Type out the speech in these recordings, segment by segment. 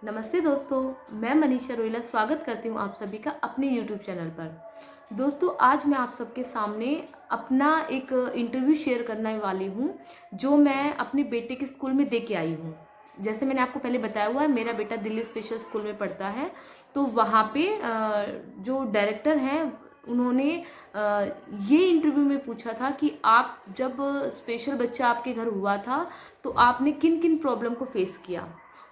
नमस्ते दोस्तों, मैं मनीषा रोइला स्वागत करती हूँ आप सभी का अपने YouTube चैनल पर। दोस्तों, आज मैं आप सबके सामने अपना एक इंटरव्यू शेयर करने वाली हूँ, जो मैं अपने बेटे के स्कूल में दे के आई हूँ। जैसे मैंने आपको पहले बताया हुआ है, मेरा बेटा दिल्ली स्पेशल स्कूल में पढ़ता है। तो वहाँ पे जो डायरेक्टर हैं, उन्होंने ये इंटरव्यू में पूछा था कि आप जब स्पेशल बच्चा आपके घर हुआ था, तो आपने किन किन प्रॉब्लम को फेस किया।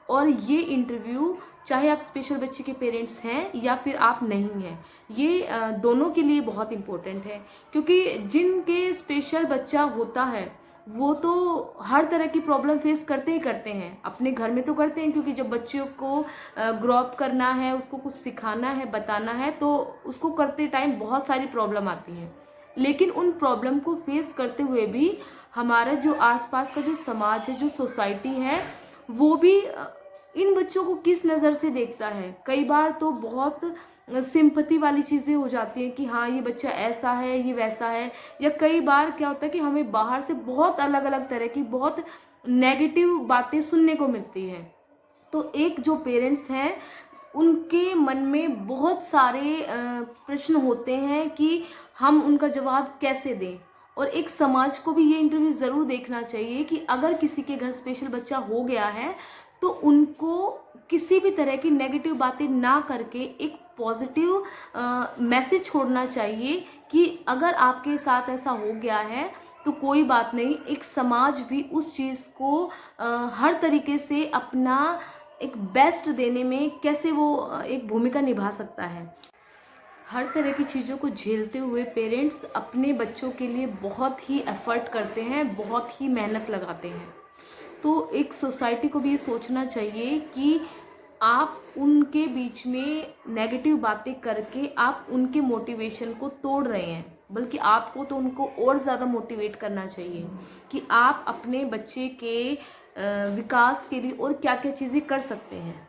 और ये इंटरव्यू, चाहे आप स्पेशल बच्चे के पेरेंट्स हैं या फिर आप नहीं हैं, ये दोनों के लिए बहुत इम्पोर्टेंट है। क्योंकि जिनके स्पेशल बच्चा होता है, वो तो हर तरह की प्रॉब्लम फेस करते ही करते हैं। अपने घर में तो करते हैं, क्योंकि जब बच्चों को ग्रो अप करना है, उसको कुछ सिखाना है, बताना है, तो उसको करते टाइम बहुत सारी प्रॉब्लम आती हैं। लेकिन उन प्रॉब्लम को फेस करते हुए भी हमारा जो आसपास का जो समाज है, जो सोसाइटी है, वो भी इन बच्चों को किस नज़र से देखता है। कई बार तो बहुत सिंपैथी वाली चीज़ें हो जाती हैं कि हाँ, ये बच्चा ऐसा है, ये वैसा है। या कई बार क्या होता है कि हमें बाहर से बहुत अलग अलग तरह की बहुत नेगेटिव बातें सुनने को मिलती हैं। तो एक जो पेरेंट्स हैं, उनके मन में बहुत सारे प्रश्न होते हैं कि हम उनका जवाब कैसे दें। और एक समाज को भी ये इंटरव्यू ज़रूर देखना चाहिए कि अगर किसी के घर स्पेशल बच्चा हो गया है, तो उनको किसी भी तरह की नेगेटिव बातें ना करके एक पॉजिटिव मैसेज छोड़ना चाहिए कि अगर आपके साथ ऐसा हो गया है, तो कोई बात नहीं। एक समाज भी उस चीज़ को हर तरीके से अपना एक बेस्ट देने में कैसे वो एक भूमिका निभा सकता है। हर तरह की चीज़ों को झेलते हुए पेरेंट्स अपने बच्चों के लिए बहुत ही एफर्ट करते हैं, बहुत ही मेहनत लगाते हैं। तो एक सोसाइटी को भी ये सोचना चाहिए कि आप उनके बीच में नेगेटिव बातें करके आप उनके मोटिवेशन को तोड़ रहे हैं। बल्कि आपको तो उनको और ज़्यादा मोटिवेट करना चाहिए कि आप अपने बच्चे के विकास के लिए और क्या क्या चीज़ें कर सकते हैं।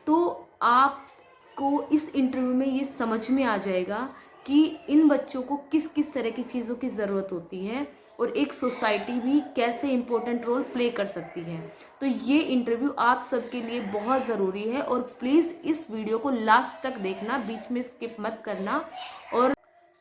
तो आपको इस इंटरव्यू में ये समझ में आ जाएगा कि इन बच्चों को किस किस तरह की चीज़ों की ज़रूरत होती है, और एक सोसाइटी भी कैसे इम्पोर्टेंट रोल प्ले कर सकती है। तो ये इंटरव्यू आप सबके लिए बहुत ज़रूरी है, और प्लीज़ इस वीडियो को लास्ट तक देखना, बीच में स्किप मत करना। और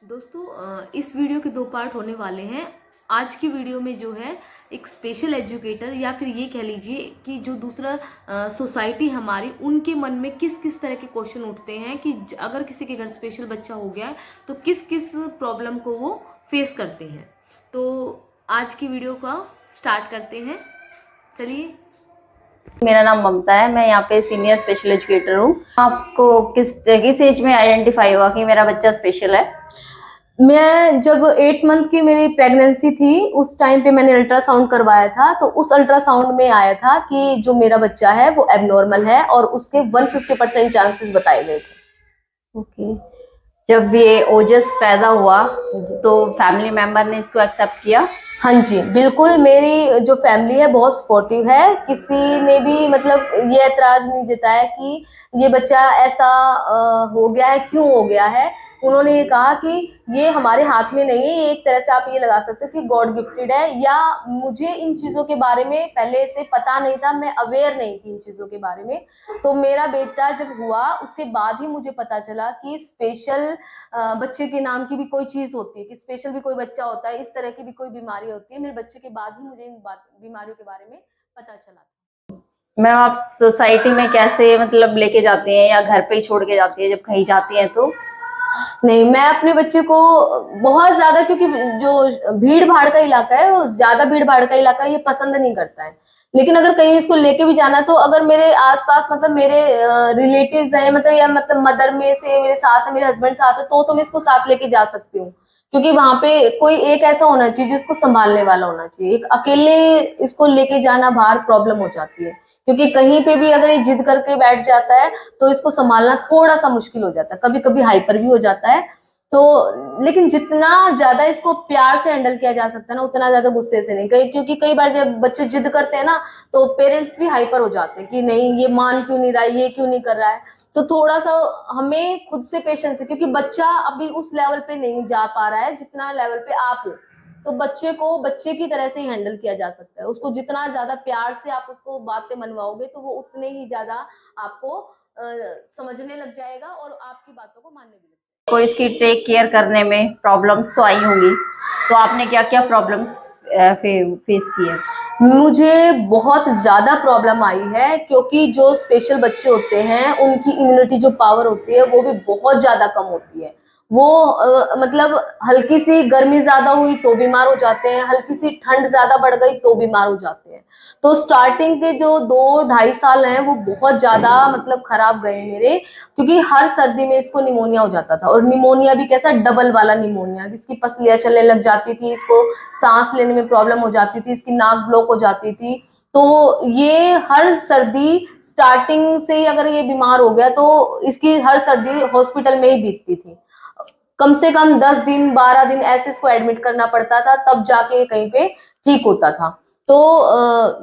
दोस्तों, इस वीडियो के 2 पार्ट होने वाले हैं। आज की वीडियो में जो है, एक स्पेशल एजुकेटर या फिर ये कह लीजिए कि जो दूसरा सोसाइटी हमारी, उनके मन में किस किस तरह के क्वेश्चन उठते हैं कि अगर किसी के घर स्पेशल बच्चा हो गया है, तो किस किस प्रॉब्लम को वो फेस करते हैं। तो आज की वीडियो का स्टार्ट करते हैं, चलिए। मेरा नाम ममता है। मैं यहाँ पे सीनियर स्पेशल एजुकेटर हूँ। आपको किस एज में आइडेंटिफाई हुआ कि मेरा बच्चा स्पेशल है? मैं जब 8 मंथ की मेरी प्रेगनेंसी थी, उस टाइम पे मैंने अल्ट्रासाउंड करवाया था। तो उस अल्ट्रासाउंड में आया था कि जो मेरा बच्चा है वो एबनॉर्मल है, और उसके 150% चांसेस बताए गए थे। ओके। जब ये ओजस पैदा हुआ तो फैमिली मेंबर ने इसको एक्सेप्ट किया? हाँ जी, बिल्कुल। मेरी जो फैमिली है बहुत सपोर्टिव है। किसी ने भी मतलब ये ऐतराज नहीं जताया कि ये बच्चा ऐसा हो गया है, क्यों हो गया है। उन्होंने ये कहा कि ये हमारे हाथ में नहीं है, ये एक तरह से आप ये लगा सकते हो कि गॉड गिफ्टेड है। या मुझे इन चीज़ों के बारे में पहले से पता नहीं था, मैं अवेयर नहीं थी इन चीज़ों के बारे में। तो मेरा बेटा जब हुआ, उसके बाद ही मुझे पता चला कि स्पेशल बच्चे के नाम की भी कोई चीज होती है, कि स्पेशल भी कोई बच्चा होता है, इस तरह की भी कोई बीमारी होती है। मेरे बच्चे के बाद ही मुझे इन बीमारियों के बारे में पता चला। मैम, आप सोसाइटी में कैसे मतलब लेके जाते हैं या घर पे ही छोड़ के जाती है जब कहीं जाती हैं तो? नहीं, मैं अपने बच्चे को बहुत ज्यादा, क्योंकि जो भीड़ भाड़ का इलाका है, वो ज्यादा भीड़ भाड़ का इलाका ये पसंद नहीं करता है। लेकिन अगर कहीं इसको लेके भी जाना, तो अगर मेरे आसपास मतलब मेरे रिलेटिव्स हैं, मतलब या मतलब मदर में से मेरे साथ है, मेरे हस्बैंड साथ है, तो मैं इसको साथ लेके जा सकती हूँ। क्योंकि वहां पे कोई एक ऐसा होना चाहिए जिसको संभालने वाला होना चाहिए। एक अकेले इसको लेके जाना बाहर प्रॉब्लम हो जाती है, क्योंकि कहीं पे भी अगर ये जिद करके बैठ जाता है, तो इसको संभालना थोड़ा सा मुश्किल हो जाता है, कभी कभी हाइपर भी हो जाता है। तो लेकिन जितना ज्यादा इसको प्यार से हैंडल किया जा सकता है ना, उतना ज्यादा गुस्से से नहीं। क्योंकि कई बार जब बच्चे जिद करते हैं ना, तो पेरेंट्स भी हाइपर हो जाते हैं कि नहीं, ये मान क्यों नहीं रहा है, ये क्यों नहीं कर रहा है। तो थोड़ा सा हमें खुद से पेशेंस है, क्योंकि बच्चा अभी उस लेवल पे नहीं जा पा रहा है जितना लेवल पे आप हो। तो बच्चे को बच्चे की तरह से ही हैंडल किया जा सकता है। उसको जितना ज्यादा प्यार से आप उसको बातें मनवाओगे तो वो उतने ही ज्यादा आपको समझने लग जाएगा और आपकी बातों को मानने भी लग जाएगा। को इसकी टेक केयर करने में प्रॉब्लम्स तो आई होंगी, तो आपने क्या क्या प्रॉब्लम्स फेस किए? मुझे बहुत ज्यादा प्रॉब्लम आई है, क्योंकि जो स्पेशल बच्चे होते हैं उनकी इम्यूनिटी जो पावर होती है वो भी बहुत ज्यादा कम होती है। वो मतलब हल्की सी गर्मी ज्यादा हुई तो बीमार हो जाते हैं, हल्की सी ठंड ज्यादा बढ़ गई तो बीमार हो जाते हैं। तो स्टार्टिंग के जो 2-2.5 साल हैं वो बहुत ज्यादा मतलब खराब गए मेरे, क्योंकि हर सर्दी में इसको निमोनिया हो जाता था, और निमोनिया भी कैसा, डबल वाला निमोनिया, जिसकी पसलियां चलने लग जाती थी, इसको सांस लेने में प्रॉब्लम हो जाती थी, इसकी नाक ब्लॉक हो जाती थी। तो ये हर सर्दी स्टार्टिंग से ही अगर ये बीमार हो गया तो इसकी हर सर्दी हॉस्पिटल में ही बीतती थी। कम से कम 10 दिन 12 दिन ऐसे इसको एडमिट करना पड़ता था, तब जाके कहीं पे ठीक होता था। तो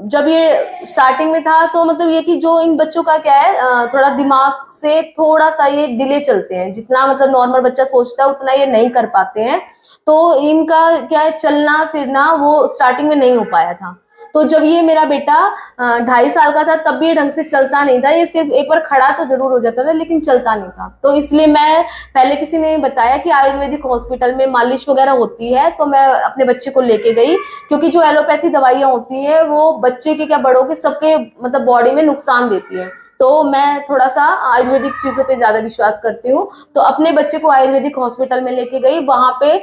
जब ये स्टार्टिंग में था तो मतलब ये कि जो इन बच्चों का क्या है, थोड़ा दिमाग से थोड़ा सा ये डिले चलते हैं, जितना मतलब नॉर्मल बच्चा सोचता है उतना ये नहीं कर पाते हैं। तो इनका क्या है, चलना फिरना वो स्टार्टिंग में नहीं हो पाया था। तो जब ये मेरा बेटा 2.5 साल का था तब भी ये ढंग से चलता नहीं था, ये सिर्फ एक बार खड़ा तो जरूर हो जाता था लेकिन चलता नहीं था। तो इसलिए मैं, पहले किसी ने बताया कि आयुर्वेदिक हॉस्पिटल में मालिश वगैरह होती है, तो मैं अपने बच्चे को लेके गई, क्योंकि जो एलोपैथी दवाइयां होती है वो बच्चे के क्या बड़ों के सबके मतलब बॉडी में नुकसान देती है। तो मैं थोड़ा सा आयुर्वेदिक चीजों पे ज्यादा विश्वास करती हूँ, तो अपने बच्चे को आयुर्वेदिक हॉस्पिटल में लेके गई। वहां पे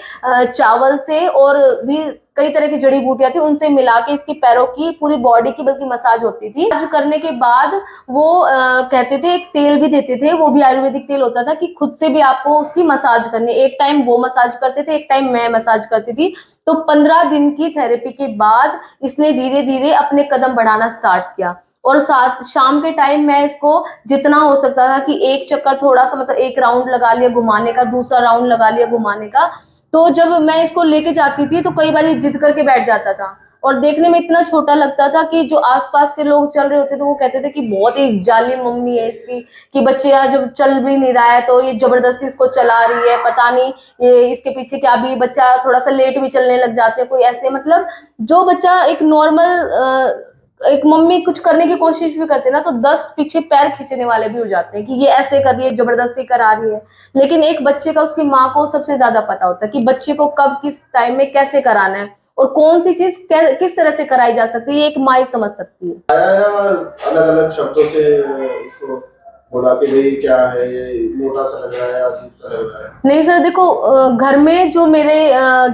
चावल से और भी कई तरह की जड़ी बूटियां थी, उनसे मिला के इसकी पैरों की, पूरी बॉडी की बल्कि मसाज होती थी। मसाज करने के बाद वो कहते थे, एक तेल भी देते थे, वो भी आयुर्वेदिक तेल होता था, कि खुद से भी आपको उसकी मसाज करनी। एक टाइम वो मसाज करते थे, एक टाइम मैं मसाज करती थी। तो 15 दिन की थेरेपी के बाद इसने धीरे धीरे अपने कदम बढ़ाना स्टार्ट किया। और साथ शाम के टाइम मैं इसको जितना हो सकता था कि एक चक्कर थोड़ा सा मतलब एक राउंड लगा लिया घुमाने का, दूसरा राउंड लगा लिया घुमाने का। तो जब मैं इसको लेके जाती थी तो कई बार ये जिद करके बैठ जाता था, और देखने में इतना छोटा लगता था कि जो आसपास के लोग चल रहे होते थे वो कहते थे कि बहुत ही जालिम मम्मी है इसकी, कि बच्चे जब चल भी नहीं रहा है तो ये जबरदस्ती इसको चला रही है, पता नहीं ये इसके पीछे क्या। भी बच्चा थोड़ा सा लेट भी चलने लग जाते हैं कोई ऐसे, मतलब जो बच्चा एक नॉर्मल एक मम्मी कुछ करने की कोशिश भी करते ना तो 10 पीछे पैर खींचने वाले भी हो जाते हैं कि ये ऐसे कर रही है, जबरदस्ती करा रही है। लेकिन एक बच्चे का उसकी माँ को सबसे ज्यादा पता होता है कि बच्चे को कब किस टाइम में कैसे कराना है और कौन सी चीज किस तरह से कराई जा सकती है, ये एक माँ ही समझ सकती है। अलग अलग शब्दों से उसको बोला कि भाई क्या है ये, मोटा सा लग रहा है, अजीब सा लग रहा है? नहीं सर, देखो घर में जो मेरे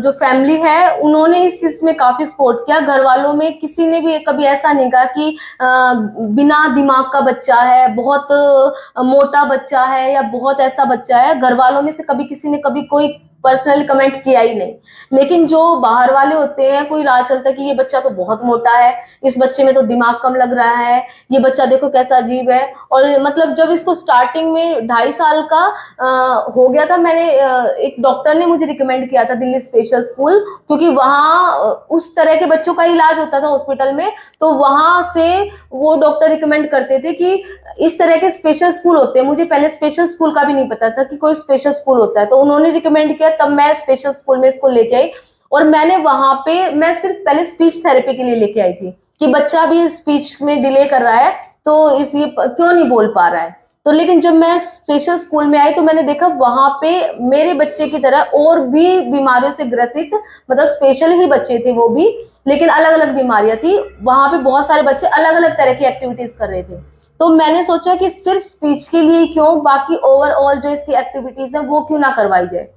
जो फैमिली है उन्होंने इस चीज में काफी सपोर्ट किया। घर वालों में किसी ने भी कभी ऐसा नहीं कहा कि बिना दिमाग का बच्चा है, बहुत मोटा बच्चा है या बहुत ऐसा बच्चा है। घर वालों में से कभी किसी ने कभी कोई पर्सनली कमेंट किया ही नहीं। लेकिन जो बाहर वाले होते हैं, कोई राह चलता है कि ये बच्चा तो बहुत मोटा है, इस बच्चे में तो दिमाग कम लग रहा है, ये बच्चा देखो कैसा अजीब है। और मतलब जब इसको स्टार्टिंग में 2.5 साल का हो गया था, मैंने एक डॉक्टर ने मुझे रिकमेंड किया था दिल्ली स्पेशल स्कूल, क्योंकि वहां उस तरह के बच्चों का इलाज होता था हॉस्पिटल में। तो वहां से वो डॉक्टर रिकमेंड करते थे कि इस तरह के स्पेशल स्कूल होते हैं। मुझे पहले स्पेशल स्कूल का भी नहीं पता था कि कोई स्पेशल स्कूल होता है, तो उन्होंने रिकमेंड किया, तब मैं स्पेशल स्कूल में इसको लेके आई। और मैंने वहां पे मैं सिर्फ पहले स्पीच थेरेपी के लिए लेके आई थी कि बच्चा भी स्पीच में डिले कर रहा है तो इसलिए क्यों नहीं बोल पा रहा है। तो लेकिन जब मैं स्पेशल स्कूल में आई तो मैंने देखा वहां पे मेरे बच्चे की तरह और भी बीमारियों से ग्रसित, मतलब स्पेशल ही बच्चे थे वो भी, लेकिन अलग अलग बीमारियां थी। वहां पे बहुत सारे बच्चे अलग अलग तरह की एक्टिविटीज कर रहे थे। तो मैंने सोचा कि सिर्फ स्पीच के लिए क्यों, बाकी ओवरऑल जो इसकी एक्टिविटीज है वो क्यों ना करवाई जाए।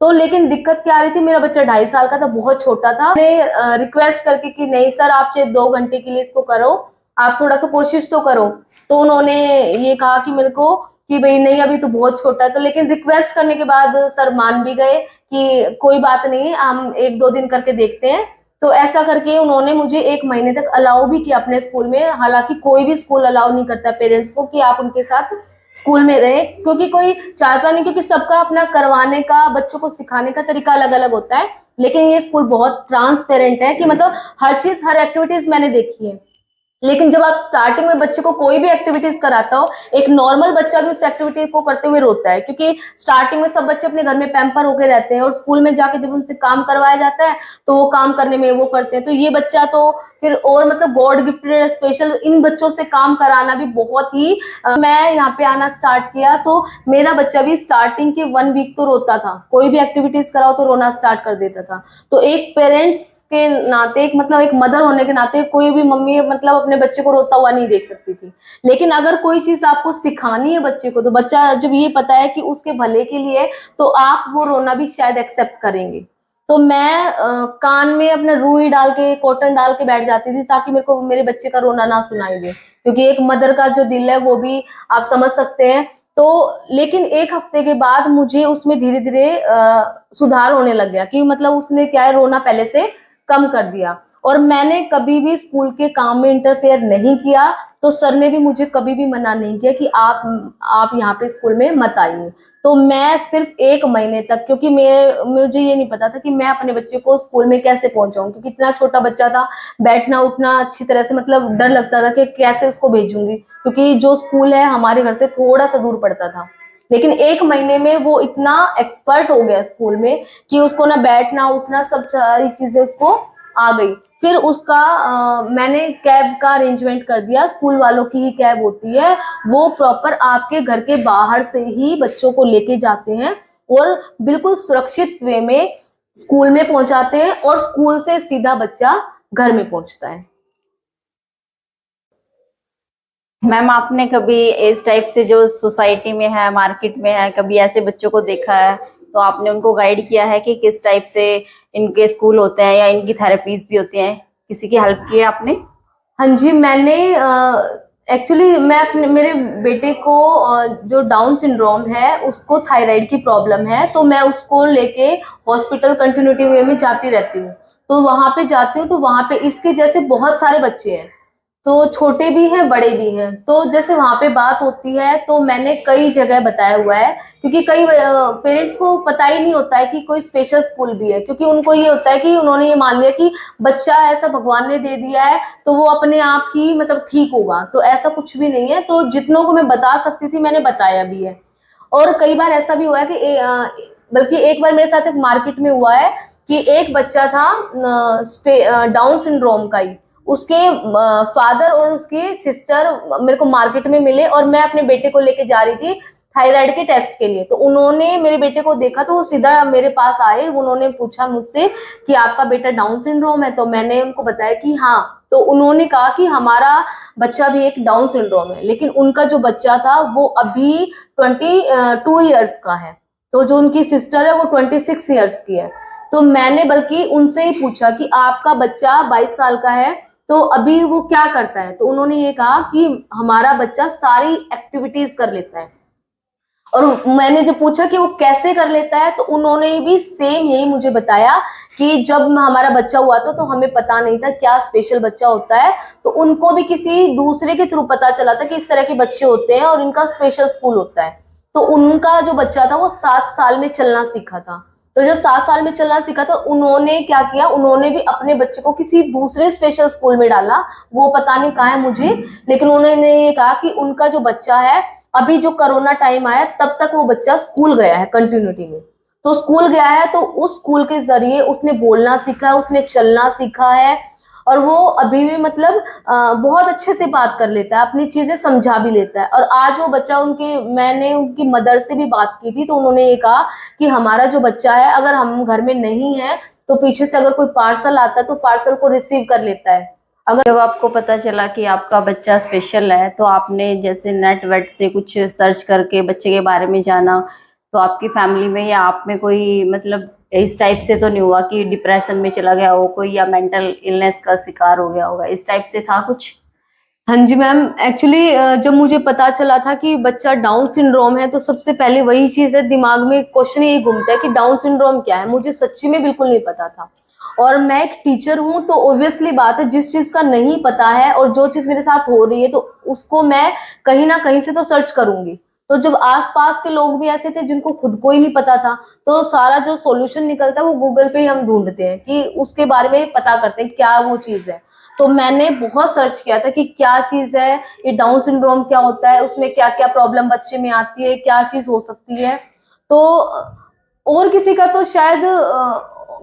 तो लेकिन दिक्कत क्या आ रही थी, मेरा बच्चा 2.5 साल का था, बहुत छोटा था। मैंने रिक्वेस्ट करके कि नहीं सर, आप चाहे 2 घंटे के लिए इसको करो, आप थोड़ा सा कोशिश तो करो। तो उन्होंने ये कहा कि मेरे को कि भाई नहीं अभी तो बहुत छोटा है। तो लेकिन रिक्वेस्ट करने के बाद सर मान भी गए कि कोई बात नहीं, हम 1-2 दिन करके देखते हैं। तो ऐसा करके उन्होंने मुझे 1 महीने तक अलाउ भी किया अपने स्कूल में। हालांकि कोई भी स्कूल अलाउ नहीं करता पेरेंट्स को कि आप उनके साथ स्कूल में रहे, क्योंकि कोई चाहता नहीं, क्योंकि सबका अपना करवाने का, बच्चों को सिखाने का तरीका अलग अलग होता है। लेकिन ये स्कूल बहुत ट्रांसपेरेंट है कि मतलब हर चीज, हर एक्टिविटीज मैंने देखी है। लेकिन जब आप स्टार्टिंग में बच्चे को कोई भी एक्टिविटीज कराता हो, एक नॉर्मल बच्चा भी उस एक्टिविटी को करते हुए रोता है, क्योंकि स्टार्टिंग में सब बच्चे अपने घर में पैम्पर होके रहते हैं और स्कूल में जाके जब उनसे काम करवाया जाता है तो वो काम करने में वो करते हैं। तो ये बच्चा तो फिर और मतलब गॉड गिफ्टेड स्पेशल, इन बच्चों से काम कराना भी बहुत ही मैं यहाँ पे आना स्टार्ट किया तो मेरा बच्चा भी स्टार्टिंग के 1 वीक तो रोता था, कोई भी एक्टिविटीज कराओ तो रोना स्टार्ट कर देता था। तो एक पेरेंट्स के नाते, एक मतलब एक मदर होने के नाते, कोई भी मम्मी मतलब अपने बच्चे को रोता हुआ नहीं देख सकती थी। लेकिन अगर कोई चीज आपको सिखानी है बच्चे को, तो बच्चा जब ये पता है कि उसके भले के लिए, तो आप वो रोना भी शायद एक्सेप्ट करेंगे। तो मैं कान में अपना रुई डाल के, कॉटन डाल के बैठ जाती थी ताकि मेरे को मेरे बच्चे का रोना ना सुनाई दे, क्योंकि एक मदर का जो दिल है वो भी आप समझ सकते हैं। तो लेकिन 1 हफ्ते के बाद मुझे उसमें धीरे धीरे सुधार होने लग गया, कि मतलब उसने क्या है, रोना पहले से कम कर दिया। और मैंने कभी भी स्कूल के काम में इंटरफेयर नहीं किया, तो सर ने भी मुझे कभी भी मना नहीं किया कि आप यहाँ पे स्कूल में मत आइए। तो मैं सिर्फ 1 महीने तक, क्योंकि मुझे ये नहीं पता था कि मैं अपने बच्चे को स्कूल में कैसे पहुंचाऊं, क्योंकि इतना छोटा बच्चा था, बैठना उठना अच्छी तरह से मतलब डर लगता था कि कैसे उसको भेजूंगी, क्योंकि जो स्कूल है हमारे घर से थोड़ा सा दूर पड़ता था। लेकिन 1 महीने में वो इतना एक्सपर्ट हो गया स्कूल में कि उसको ना बैठना उठना सब सारी चीजें उसको आ गई। फिर उसका मैंने कैब का अरेंजमेंट कर दिया, स्कूल वालों की ही कैब होती है, वो प्रॉपर आपके घर के बाहर से ही बच्चों को लेके जाते हैं और बिल्कुल सुरक्षित वे में स्कूल में पहुंचाते हैं, और स्कूल से सीधा बच्चा घर में पहुंचता है। मैम, आपने कभी इस टाइप से जो सोसाइटी में है, मार्केट में है, कभी ऐसे बच्चों को देखा है तो आपने उनको गाइड किया है कि किस टाइप से इनके स्कूल होते हैं या इनकी थेरेपीज भी होती हैं? किसी की हेल्प की है आपने? हाँ जी, मैंने एक्चुअली मैं अपने मेरे बेटे को जो डाउन सिंड्रोम है उसको थायराइड की प्रॉब्लम है, तो मैं उसको लेके हॉस्पिटल कंटिन्यूटी वे में जाती रहती हूँ। तो वहां पे जाती हूँ तो वहां पे इसके जैसे बहुत सारे बच्चे हैं, तो छोटे भी हैं बड़े भी हैं। तो जैसे वहां पे बात होती है तो मैंने कई जगह बताया हुआ है, क्योंकि कई पेरेंट्स को पता ही नहीं होता है कि कोई स्पेशल स्कूल भी है, क्योंकि उनको ये होता है कि उन्होंने ये मान लिया कि बच्चा ऐसा भगवान ने दे दिया है तो वो अपने आप ही मतलब ठीक होगा, तो ऐसा कुछ भी नहीं है। तो जितनों को मैं बता सकती थी मैंने बताया भी है। और कई बार ऐसा भी हुआ है कि बल्कि एक बार मेरे साथ एक मार्केट में हुआ है कि एक बच्चा था डाउन सिंड्रोम का ही, उसके फादर और उसकी सिस्टर मेरे को मार्केट में मिले और मैं अपने बेटे को लेके जा रही थी थायराइड के टेस्ट के लिए। तो उन्होंने मेरे बेटे को देखा तो वो सीधा मेरे पास आए, उन्होंने पूछा मुझसे कि आपका बेटा डाउन सिंड्रोम है? तो मैंने उनको बताया कि हाँ। तो उन्होंने कहा कि हमारा बच्चा भी एक डाउन सिंड्रोम है, लेकिन उनका जो बच्चा था वो अभी 22 ईयर्स का है, तो जो उनकी सिस्टर है वो 26 ईयर्स की है। तो मैंने बल्कि उनसे ही पूछा कि आपका बच्चा 22 साल का है तो अभी वो क्या करता है? तो उन्होंने ये कहा कि हमारा बच्चा सारी एक्टिविटीज कर लेता है। और मैंने जब पूछा कि वो कैसे कर लेता है तो उन्होंने भी सेम यही मुझे बताया कि जब हमारा बच्चा हुआ था तो हमें पता नहीं था क्या स्पेशल बच्चा होता है, तो उनको भी किसी दूसरे के थ्रू पता चला था कि इस तरह के बच्चे होते हैं और इनका स्पेशल स्कूल होता है। तो उनका जो बच्चा था वो 7 साल में चलना सीखा था। तो जो 7 साल में चलना सीखा था उन्होंने क्या किया, उन्होंने भी अपने बच्चे को किसी दूसरे स्पेशल स्कूल में डाला, वो पता नहीं कहाँ है मुझे, लेकिन उन्होंने ये कहा कि उनका जो बच्चा है अभी जो कोरोना टाइम आया तब तक वो बच्चा स्कूल गया है कंटिन्यूटी में। तो स्कूल गया है तो उस स्कूल के जरिए उसने बोलना सीखा है, उसने चलना सीखा है, और वो अभी भी मतलब बहुत अच्छे से बात कर लेता है, अपनी चीजें समझा भी लेता है। और आज वो बच्चा मैंने उनकी मदर से भी बात की थी तो उन्होंने ये कहा कि हमारा जो बच्चा है अगर हम घर में नहीं है तो पीछे से अगर कोई पार्सल आता है तो पार्सल को रिसीव कर लेता है। जब आपको पता चला कि आपका बच्चा स्पेशल है तो आपने जैसे नेट वेट से कुछ सर्च करके बच्चे के बारे में जाना, तो आपकी फैमिली में या आप में कोई मतलब इस टाइप से तो नहीं हुआ कि डिप्रेशन में चला गया हो कोई या मेंटल इलनेस का शिकार हो गया होगा? इस टाइप से था कुछ? हाँ जी मैम, एक्चुअली जब मुझे पता चला था कि बच्चा डाउन सिंड्रोम है तो सबसे पहले वही चीज है दिमाग में, क्वेश्चन यही घूमता है कि डाउन सिंड्रोम क्या है। मुझे सच्ची में बिल्कुल नहीं पता था, और मैं एक टीचर हूँ तो ऑब्वियसली बात है जिस चीज का नहीं पता है और जो चीज मेरे साथ हो रही है तो उसको मैं कहीं ना कहीं से तो सर्च करूंगी। तो जब आसपास के लोग भी ऐसे थे जिनको खुद को ही नहीं पता था तो सारा जो सॉल्यूशन निकलता है वो गूगल पे ही हम ढूंढते हैं कि उसके बारे में पता करते हैं क्या वो चीज है। तो मैंने बहुत सर्च किया था कि क्या चीज है, ये डाउन सिंड्रोम क्या होता है, उसमें क्या क्या प्रॉब्लम बच्चे में आती है, क्या चीज हो सकती है। तो और किसी का तो शायद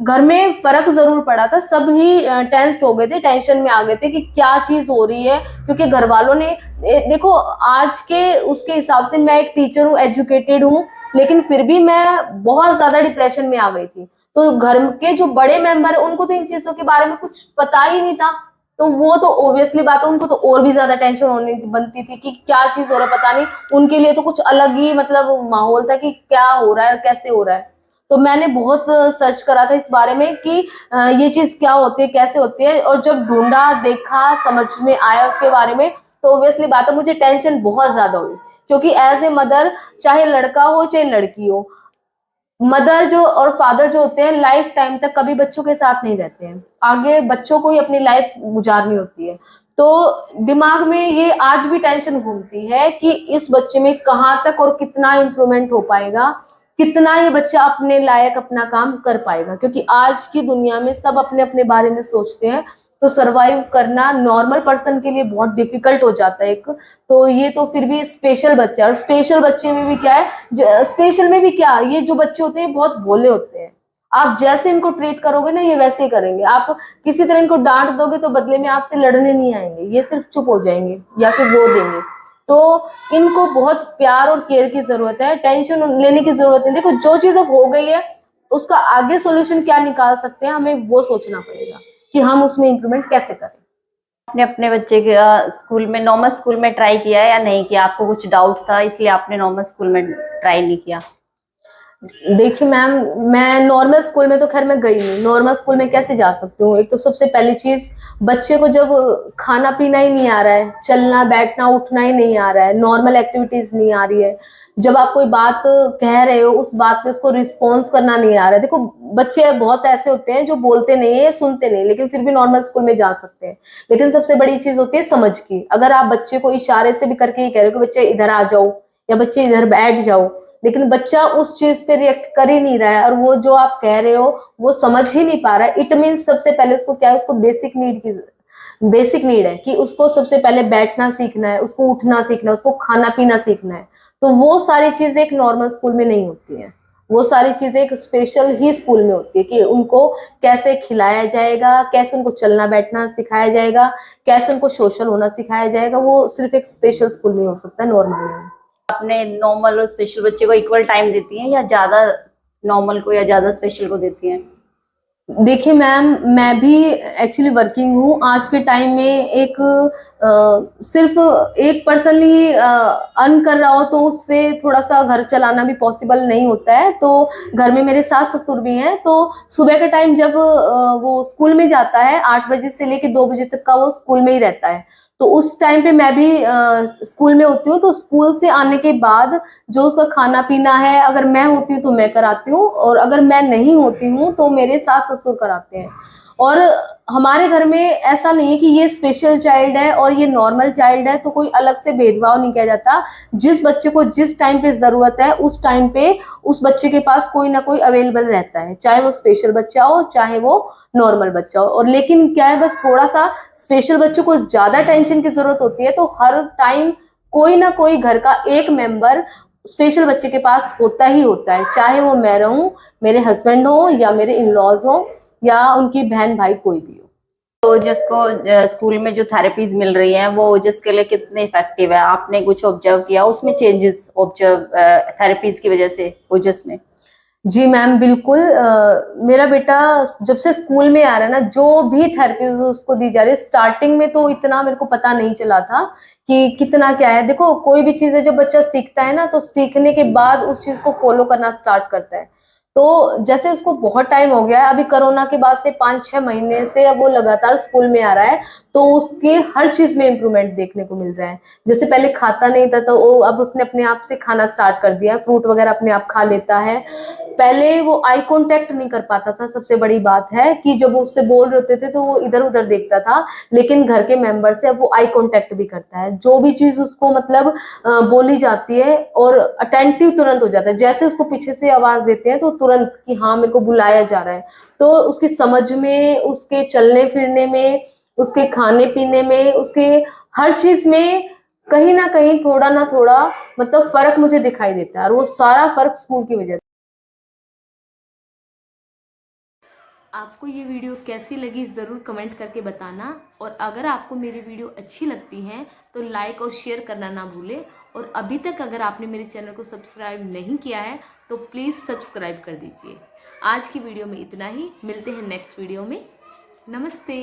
घर में फर्क जरूर पड़ा था, सब ही टेंस्ड हो गए थे, टेंशन में आ गए थे कि क्या चीज हो रही है, क्योंकि घर वालों ने देखो आज के उसके हिसाब से मैं एक टीचर हूँ, एजुकेटेड हूँ, लेकिन फिर भी मैं बहुत ज्यादा डिप्रेशन में आ गई थी। तो घर के जो बड़े मेंबर है उनको तो इन चीजों के बारे में कुछ पता ही नहीं था, तो वो तो ऑब्वियसली बात है, उनको तो और भी ज्यादा टेंशन होने बनती थी कि क्या चीज हो रहा है पता नहीं। उनके लिए तो कुछ अलग ही मतलब माहौल था कि क्या हो रहा है और कैसे हो रहा है। तो मैंने बहुत सर्च करा था इस बारे में कि ये चीज क्या होती है, कैसे होती है, और जब ढूंढा, देखा, समझ में आया उसके बारे में, तो ऑब्वियसली बात है मुझे टेंशन बहुत ज्यादा हुई, क्योंकि एज ए मदर, चाहे लड़का हो चाहे लड़की हो, मदर जो और फादर जो होते हैं लाइफ टाइम तक कभी बच्चों के साथ नहीं रहते हैं, आगे बच्चों को ही अपनी लाइफ गुजारनी होती है। तो दिमाग में ये आज भी टेंशन घूमती है कि इस बच्चे में कहाँ तक और कितना इम्प्रूवमेंट हो पाएगा, कितना ये बच्चा अपने लायक अपना काम कर पाएगा, क्योंकि आज की दुनिया में सब अपने अपने बारे में सोचते हैं, तो सरवाइव करना नॉर्मल पर्सन के लिए बहुत डिफिकल्ट हो जाता है एक। तो ये तो फिर भी स्पेशल बच्चा है, और स्पेशल बच्चे में भी क्या है, स्पेशल में भी क्या, ये जो बच्चे होते हैं बहुत भोले होते हैं, आप जैसे इनको ट्रीट करोगे ना ये वैसे ही करेंगे। आप किसी तरह इनको डांट दोगे तो बदले में आपसे लड़ने नहीं आएंगे, ये सिर्फ चुप हो जाएंगे या फिर रो देंगे। तो इनको बहुत प्यार और केयर की जरूरत है, टेंशन लेने की जरूरत नहीं। देखो जो चीज अब हो गई है उसका आगे सॉल्यूशन क्या निकाल सकते हैं, हमें वो सोचना पड़ेगा कि हम उसमें इम्प्रूवमेंट कैसे करें। आपने अपने बच्चे के स्कूल में, नॉर्मल स्कूल में ट्राई किया है या नहीं किया? आपको कुछ डाउट था इसलिए आपने नॉर्मल स्कूल में ट्राई नहीं किया? देखिए मैम, मैं नॉर्मल स्कूल में तो खैर मैं गई नहीं, नॉर्मल स्कूल में कैसे जा सकती हूँ। एक तो सबसे पहली चीज, बच्चे को जब खाना पीना ही नहीं आ रहा है, चलना बैठना उठना ही नहीं आ रहा है, नॉर्मल एक्टिविटीज नहीं आ रही है, जब आप कोई बात कह रहे हो उस बात पे उसको रिस्पॉन्स करना नहीं आ रहा है। देखो बच्चे बहुत ऐसे होते हैं जो बोलते नहीं है, सुनते नहीं, लेकिन फिर भी नॉर्मल स्कूल में जा सकते हैं। लेकिन सबसे बड़ी चीज होती है समझ की। अगर आप बच्चे को इशारे से भी करके ही कह रहे हो कि बच्चे इधर आ जाओ या बच्चे इधर बैठ जाओ, लेकिन बच्चा उस चीज पे रिएक्ट कर ही नहीं रहा है और वो जो आप कह रहे हो वो समझ ही नहीं पा रहा है, इट मीन सबसे पहले उसको क्या है, उसको बेसिक नीड है कि उसको सबसे पहले बैठना सीखना है, उसको उठना सीखना है, उसको खाना पीना सीखना है। तो वो सारी चीजें एक नॉर्मल स्कूल में नहीं होती हैं, वो सारी चीजें एक स्पेशल ही स्कूल में होती है कि उनको कैसे खिलाया जाएगा, कैसे उनको चलना बैठना सिखाया जाएगा, कैसे उनको सोशल होना सिखाया जाएगा, वो सिर्फ एक स्पेशल स्कूल में हो सकता है, नॉर्मल में। आपने नॉर्मल और स्पेशल बच्चे को इक्वल टाइम देती हैं या ज्यादा नॉर्मल को या ज्यादा स्पेशल को देती हैं? देखिए मैम, मैं भी एक्चुअली वर्किंग हूँ। आज के टाइम में एक सिर्फ एक पर्सन ही अर्न कर रहा हो तो उससे थोड़ा सा घर चलाना भी पॉसिबल नहीं होता है। तो घर में मेरे सास ससुर भी हैं, तो सुबह के टाइम जब वो स्कूल में जाता है 8 बजे से लेके 2 बजे तक का वो स्कूल में ही रहता है, तो उस टाइम पे मैं भी स्कूल में होती हूँ। तो स्कूल से आने के बाद जो उसका खाना पीना है, अगर मैं होती हूँ तो मैं कराती हूँ, और अगर मैं नहीं होती हूँ तो मेरे सास ससुर कराते हैं। और हमारे घर में ऐसा नहीं है कि ये स्पेशल चाइल्ड है और ये नॉर्मल चाइल्ड है, तो कोई अलग से भेदभाव नहीं किया जाता। जिस बच्चे को जिस टाइम पे जरूरत है उस टाइम पे उस बच्चे के पास कोई ना कोई अवेलेबल रहता है, चाहे वो स्पेशल बच्चा हो चाहे वो नॉर्मल बच्चा हो। और लेकिन क्या है, बस थोड़ा सा स्पेशल बच्चों को ज्यादा टेंशन की जरूरत होती है, तो हर टाइम कोई ना कोई घर का एक मेंबर स्पेशल बच्चे के पास होता ही होता है, चाहे वो मैं रहूं, मेरे हस्बैंड हो या मेरे इन लॉज हो या उनकी बहन भाई कोई भी हो। तो जिसको स्कूल में जो थेरेपीज मिल रही हैं वो जिसके लिए कितने इफेक्टिव है? आपने कुछ ऑब्जर्व किया उसमें चेंजेस ऑब्जर्व थेरेपीज की वजह से ओजस में? जी मैम बिल्कुल। मेरा बेटा जब से स्कूल में आ रहा है ना, जो भी थेरेपी उसको दी जा रही है, स्टार्टिंग में तो इतना मेरे को पता नहीं चला था कि कितना क्या है। देखो कोई भी चीज है, जब बच्चा सीखता है ना तो सीखने के बाद उस चीज को फॉलो करना स्टार्ट करता है। तो जैसे उसको बहुत टाइम हो गया है, अभी कोरोना के बाद से 5-6 महीने से अब वो लगातार स्कूल में आ रहा है, तो उसके हर चीज में इम्प्रूवमेंट देखने को मिल रहा है। जैसे पहले खाता नहीं था तो वो अब उसने अपने आप से खाना स्टार्ट कर दिया, फ्रूट वगैरह अपने आप खा लेता है। पहले वो आई कांटेक्ट नहीं कर पाता था, सबसे बड़ी बात है कि जब वो उससे बोल रहे होते थे तो वो इधर उधर देखता था, लेकिन घर के मेंबर से अब वो आई कांटेक्ट भी करता है। जो भी चीज उसको मतलब बोली जाती है और अटेंटिव तुरंत हो जाता है, जैसे उसको पीछे से आवाज देते हैं तो तुरंत कि हाँ मेरे को बुलाया जा रहा है। तो उसकी समझ में, उसके चलने फिरने में, उसके खाने पीने में, उसके हर चीज में कहीं ना कहीं थोड़ा ना थोड़ा मतलब फर्क मुझे दिखाई देता है, और वो सारा फर्क स्कूल की वजह से। आपको ये वीडियो कैसी लगी ज़रूर कमेंट करके बताना, और अगर आपको मेरी वीडियो अच्छी लगती हैं तो लाइक और शेयर करना ना भूलें, और अभी तक अगर आपने मेरे चैनल को सब्सक्राइब नहीं किया है तो प्लीज़ सब्सक्राइब कर दीजिए। आज की वीडियो में इतना ही, मिलते हैं नेक्स्ट वीडियो में। नमस्ते।